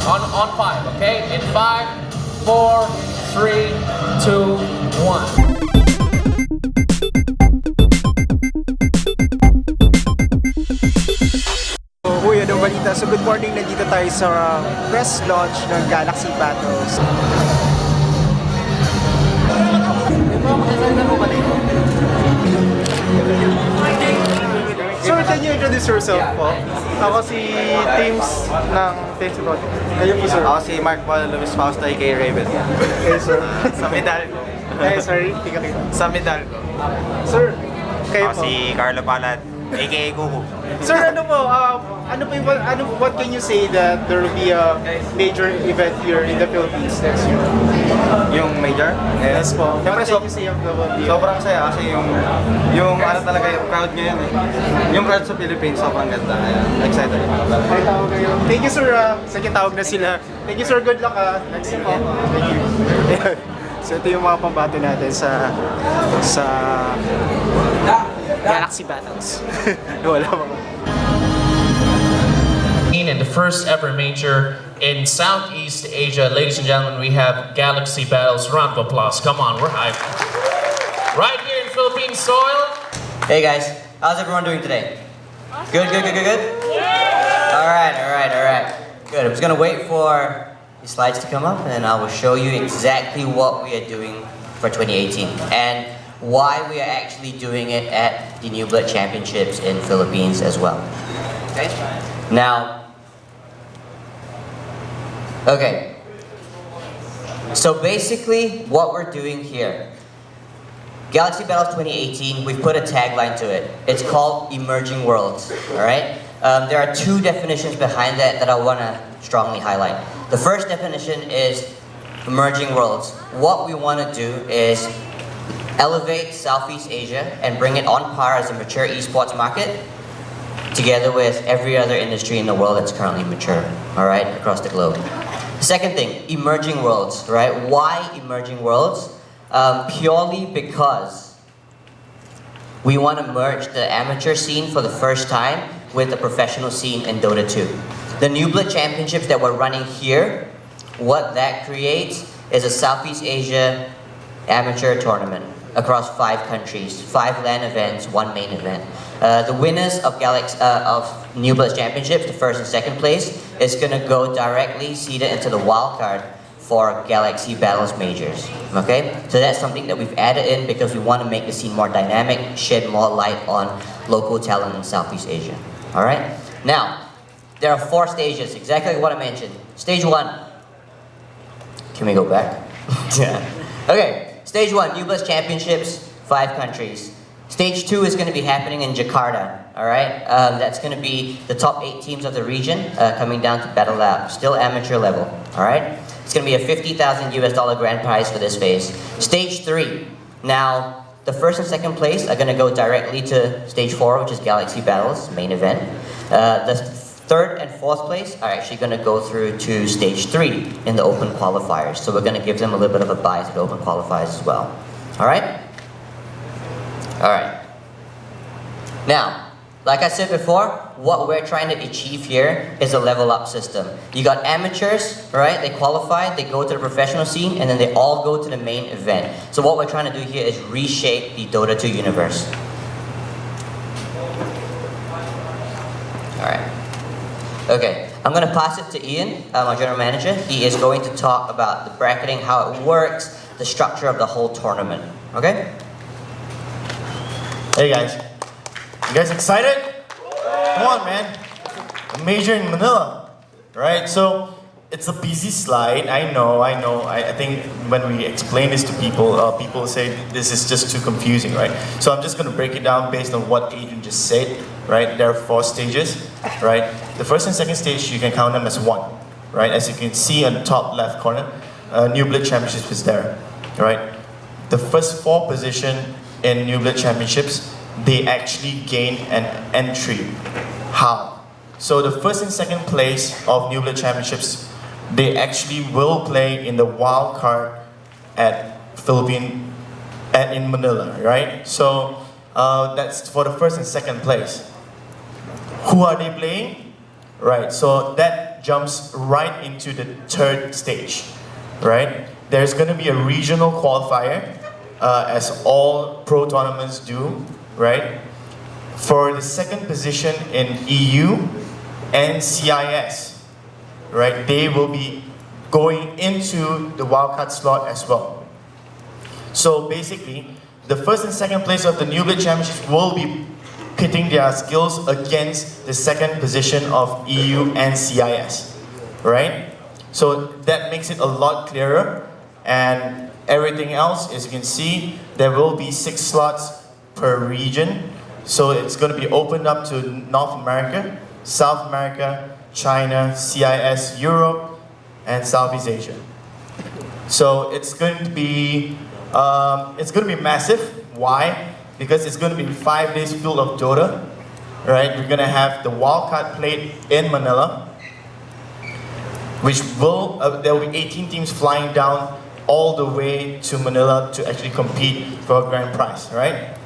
On five, okay? In 5, 4, 3, 2, 1. Uy, anong balita? So good morning, nandito tayo sa press launch ng Galaxie Battles. Sir, can you introduce yourself po? Ako si Teams ng Teams Dota. Ayun po sir. Ako si Mark Paul Luis Fausto, aka Raven. Okay sir. Sa medal ko. Eh, sorry, tika kita. Sa medal ko. Sir, kayo Ako po. si Carlo Palad, aka Kuku. Sir, what can you say that there will be a major event here in the Philippines next year? Yung major? Yes po. Siyempre, What can you say of the world here? sobrang saya kasi yung ano talaga yung crowd ngayon eh. Yung crowd sa Philippines, sobrang ganda. Kaya excited. May tawag kayo. Thank you sir. Sige, tawag na sila. Thank you sir. Good luck next year po. Thank you. So ito yung mga pambato natin sa Galaxie Battles. Wala mo. In the first ever major in Southeast Asia, ladies and gentlemen, we have Galaxie Battles. Round of applause. Come on, we're hyped. Right here in Philippine soil. Hey guys, how's everyone doing today? Good? Yeah! Alright. Good, I'm just gonna wait for the slides to come up and I will show you exactly what we are doing for 2018 and why we are actually doing it at the New Blood Championships in Philippines as well. Okay? Now, so basically what we're doing here, Galaxie Battles 2018, we've put a tagline to it. It's called Emerging Worlds, alright? There are two definitions behind that I want to strongly highlight. The first definition is Emerging Worlds. What we want to do is elevate Southeast Asia and bring it on par as a mature esports market together with every other industry in the world that's currently mature, alright, across the globe. Second thing, emerging worlds, right? Why emerging worlds? Purely because we want to merge the amateur scene for the first time with the professional scene in Dota 2. The New Blood Championships that we're running here, what that creates is a Southeast Asia amateur tournament across 5 countries, 5 LAN events, 1 main event. The winners of New Blood Championships, the first and second place, is going to go directly seeded into the wild card for Galaxie Battles Majors. Okay? So that's something that we've added in because we want to make the scene more dynamic, shed more light on local talent in Southeast Asia. Alright? Now, there are 4 stages, exactly what I mentioned. Stage 1. Can we go back? Yeah. Okay. Stage 1, New Blood Championships, 5 countries. Stage 2 is going to be happening in Jakarta, alright? That's going to be the top 8 teams of the region coming down to Battle Lab, still amateur level, alright? It's going to be a $50,000 US grand prize for this phase. Stage 3, now the first and second place are going to go directly to Stage 4, which is Galaxie Battles, main event. The third and fourth place are actually going to go through to Stage 3 in the open qualifiers. So we're going to give them a little bit of a bye to the open qualifiers as well. Alright? Alright. Now, like I said before, what we're trying to achieve here is a level up system. You got amateurs, right? They qualify, they go to the professional scene, and then they all go to the main event. So what we're trying to do here is reshape the Dota 2 universe. Alright. Okay, I'm going to pass it to Ian, my general manager. He is going to talk about the bracketing, how it works, the structure of the whole tournament. Okay? Hey guys, you guys excited? Come on, man. A major in Manila, right? So it's a busy slide. I know. I think when we explain this to people, people say this is just too confusing, right? So I'm just going to break it down based on what Adrian just said, right? There are 4 stages, right? The first and second stage, you can count them as 1, right? As you can see on the top left corner, New Blood Championships is there, right? The first 4 position in New Blood Championships, they actually gain an entry. How? So the first and second place of New Blood Championships, they actually will play in the wild card at in Manila, right? So that's for the first and second place. Who are they playing? Right, so that that jumps right into the third stage, right? There's going to be a regional qualifier, as all pro tournaments do, right? For the second position in EU and CIS, right? They will be going into the wildcard slot as well. So basically, the first and second place of the New Blade Championships will be pitting their skills against the second position of EU and CIS, right? So that makes it a lot clearer, and everything else, as you can see, there will be 6 slots per region. So it's going to be opened up to North America, South America, China, CIS, Europe, and Southeast Asia. So it's going to be massive. Why? Because it's going to be 5 days full of Dota, right? We're going to have the wildcard played in Manila, which will there will be 18 teams flying down all the way to Manila to actually compete for a grand prize, right?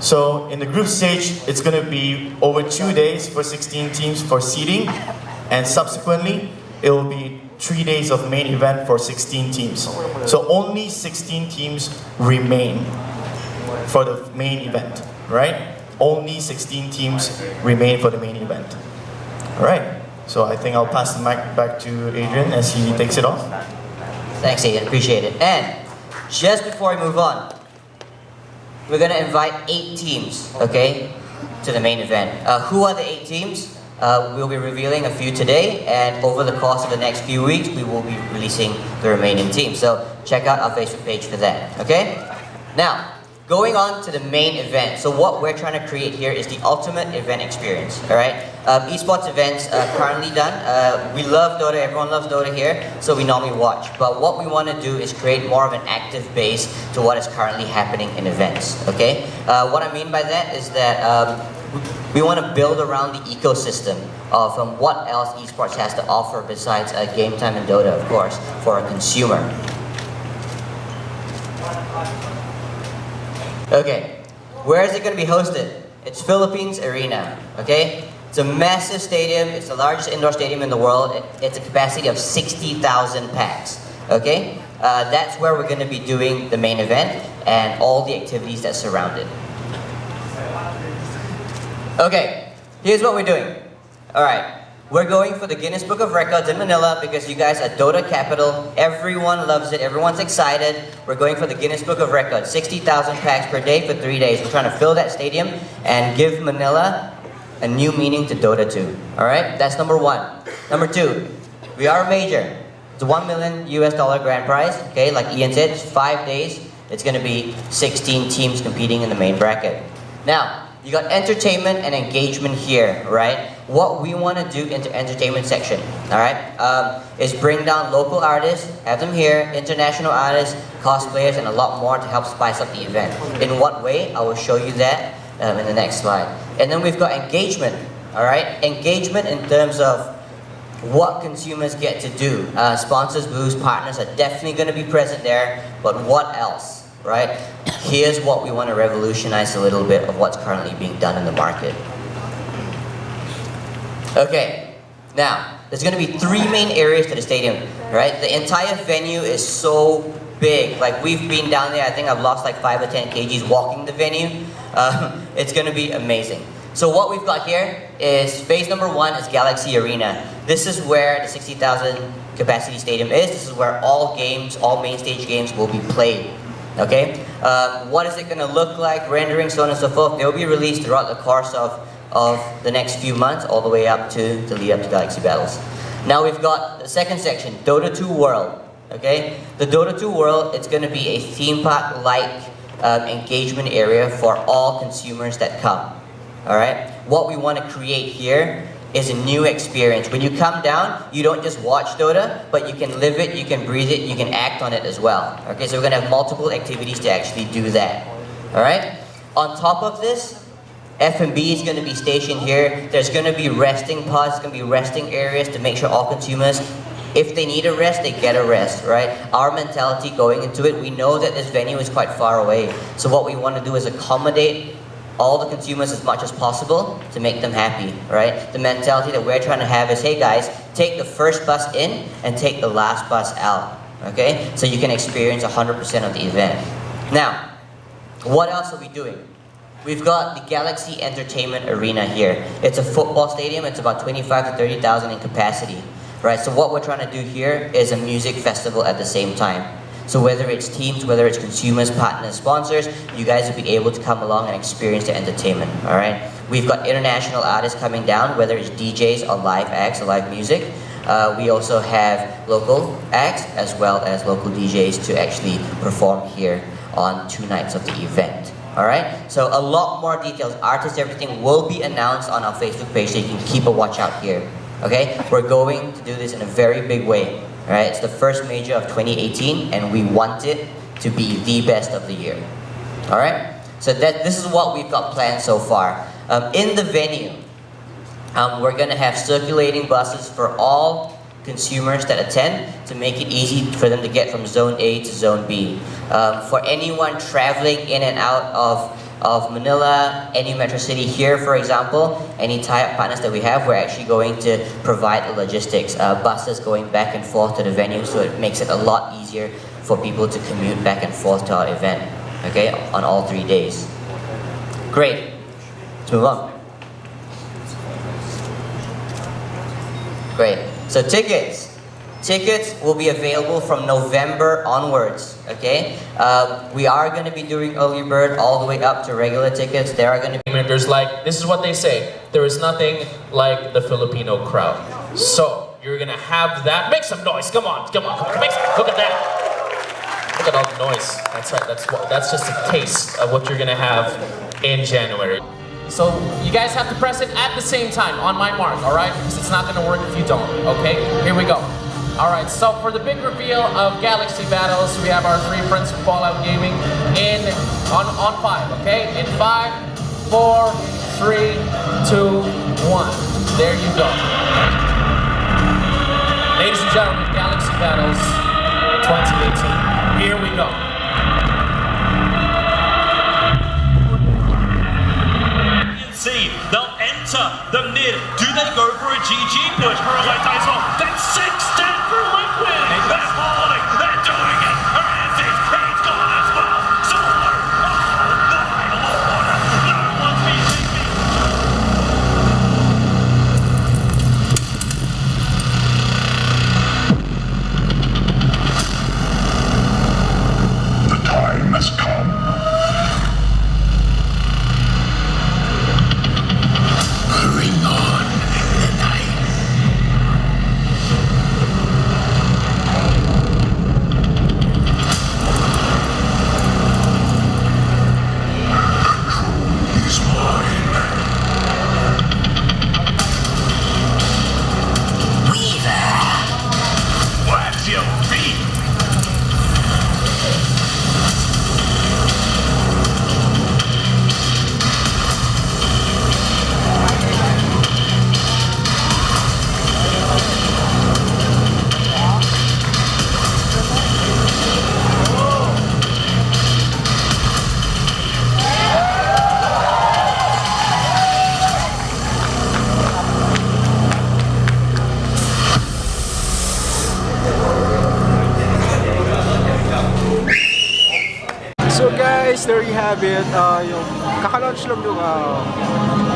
So in the group stage, it's going to be over 2 days for 16 teams for seeding, and subsequently it will be 3 days of main event for 16 teams. So only 16 teams remain for the main event, right? Only 16 teams remain for the main event. All right, so I think I'll pass the mic back to Adrian as he takes it off. Thanks, Ian. Appreciate it. And just before we move on, we're going to invite 8 teams, okay, to the main event. Who are the 8 teams? We'll be revealing a few today, and over the course of the next few weeks, we will be releasing the remaining teams. So check out our Facebook page for that, okay? Now, going on to the main event. So what we're trying to create here is the ultimate event experience, all right? Esports events are currently done. We love Dota, everyone loves Dota here, so we normally watch. But what we want to do is create more of an active base to what is currently happening in events, okay? What I mean by that is that we want to build around the ecosystem of what else esports has to offer besides game time and Dota, of course, for a consumer. Okay, where is it going to be hosted? It's Philippines Arena, okay? It's a massive stadium. It's the largest indoor stadium in the world. It's a capacity of 60,000 packs, okay? That's where we're going to be doing the main event and all the activities that surround it. Okay, here's what we're doing. All right, we're going for the Guinness Book of Records in Manila because you guys are Dota capital. Everyone loves it. Everyone's excited. We're going for the Guinness Book of Records. 60,000 packs per day for 3 days. We're trying to fill that stadium and give Manila a new meaning to Dota 2. All right, that's number 1. Number 2, we are a major. It's a $1 million grand prize. Okay, like Ian said, it's 5 days. It's going to be 16 teams competing in the main bracket. Now, you got entertainment and engagement here, right? What we want to do in the entertainment section, all right, is bring down local artists, have them here, international artists, cosplayers, and a lot more to help spice up the event. In what way? I will show you that in the next slide. And then we've got engagement, all right? Engagement in terms of what consumers get to do. Sponsors, booths, partners are definitely going to be present there, but what else? Right? Here's what we want to revolutionize a little bit of what's currently being done in the market. Okay, now, there's going to be 3 main areas to the stadium, right? The entire venue is so big. Like, we've been down there, I think I've lost like 5 or 10 kgs walking the venue. It's going to be amazing. So what we've got here is, phase number 1 is Galaxie Arena. This is where the 60,000 capacity stadium is. This is where all games, all main stage games will be played. Okay, what is it going to look like, rendering, so on and so forth? They will be released throughout the course of the next few months, all the way up to the lead up to Galaxie Battles. Now we've got the second section, Dota 2 World. Okay, the Dota 2 World, it's going to be a theme park-like engagement area for all consumers that come. All right, what we want to create here is a new experience. When you come down, you don't just watch Dota, but you can live it, you can breathe it, you can act on it as well. Okay, so we're going to have multiple activities to actually do that. All right? On top of this, F&B is going to be stationed here. There's going to be resting pods, there's going to be resting areas to make sure all consumers, if they need a rest, they get a rest, right? Our mentality going into it, we know that this venue is quite far away. So what we want to do is accommodate all the consumers as much as possible to make them happy, right? The mentality that we're trying to have is, hey guys, take the first bus in and take the last bus out. Okay? So you can experience 100% of the event. Now, what else are we doing? We've got the Galaxie Entertainment Arena here. It's a football stadium. It's about 25 to 30,000 in capacity. Right? So what we're trying to do here is a music festival at the same time. So whether it's teams, whether it's consumers, partners, sponsors, you guys will be able to come along and experience the entertainment. All right? We've got international artists coming down, whether it's DJs or live acts or live music. We also have local acts as well as local DJs to actually perform here on 2 nights of the event. Alright? So a lot more details, artists, everything will be announced on our Facebook page, so you can keep a watch out here. Okay? We're going to do this in a very big way. Alright? It's the first major of 2018 and we want it to be the best of the year. Alright? So this is what we've got planned so far. In the venue, we're going to have circulating buses for all consumers that attend to make it easy for them to get from Zone A to Zone B. For anyone traveling in and out of Manila, any metro city here, for example, any tie-up partners that we have, we're actually going to provide the logistics. Buses going back and forth to the venue, so it makes it a lot easier for people to commute back and forth to our event, okay, on all 3 days. Great. Let's move on. Great. So tickets will be available from November onwards, okay? We are going to be doing early bird all the way up to regular tickets. There are going to be... There's like, this is what they say, there is nothing like the Filipino crowd. So, you're going to have that. Make some noise, come on. Look at that. Look at all the noise. That's right, that's just a taste of what you're going to have in January. So you guys have to press it at the same time on my mark, all right? Because it's not going to work if you don't, okay? Here we go. All right, so for the big reveal of Galaxie Battles, we have our 3 friends from Fallout Gaming on 5, okay? In 5, 4, 3, 2, 1. There you go. Ladies and gentlemen, Galaxie Battles 2018. Here we go. They'll enter the mid. Do they go for a GG push? Paraguay dies off. That's 6 dead for Liquid. They're holding. They're doing it. Francis, he's gone as well. Solo. Oh, my lord. No one's beating me. The time has come. Bring on the night. Control is mine. Weaver. What's your feet? So guys, there you have it. Yung kaka-launch lang yung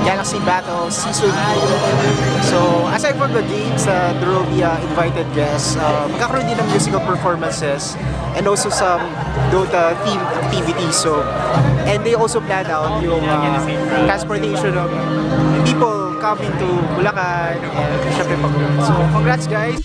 Galaxie Battles Season 2. So aside from the games, there will be invited guests. Magkakaroon din ng musical performances and also some Dota themed activities. So, and they also plan out yung transportation of people coming to Bulacan and syempre pag. So congrats guys!